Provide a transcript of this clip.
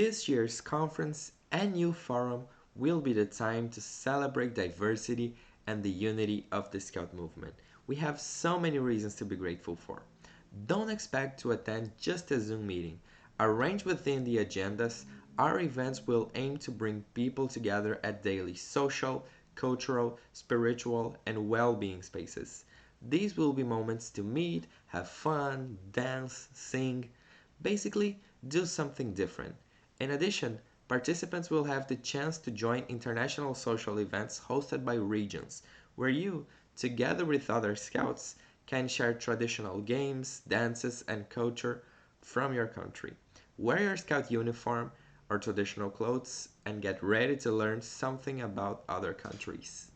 This year's conference and youth forum will be the time to celebrate diversity and the unity of the Scout movement. We have so many reasons to be grateful for. Don't expect to attend just a Zoom meeting. Arranged within the agendas, our events will aim to bring people together at daily social, cultural, spiritual, and well being spaces. These will be moments to meet, have fun, dance, sing, basically, do something different. In addition, participants will have the chance to join international social events hosted by regions, where you, together with other scouts, can share traditional games, dances, and culture from your country. Wear your scout uniform or traditional clothes and get ready to learn something about other countries.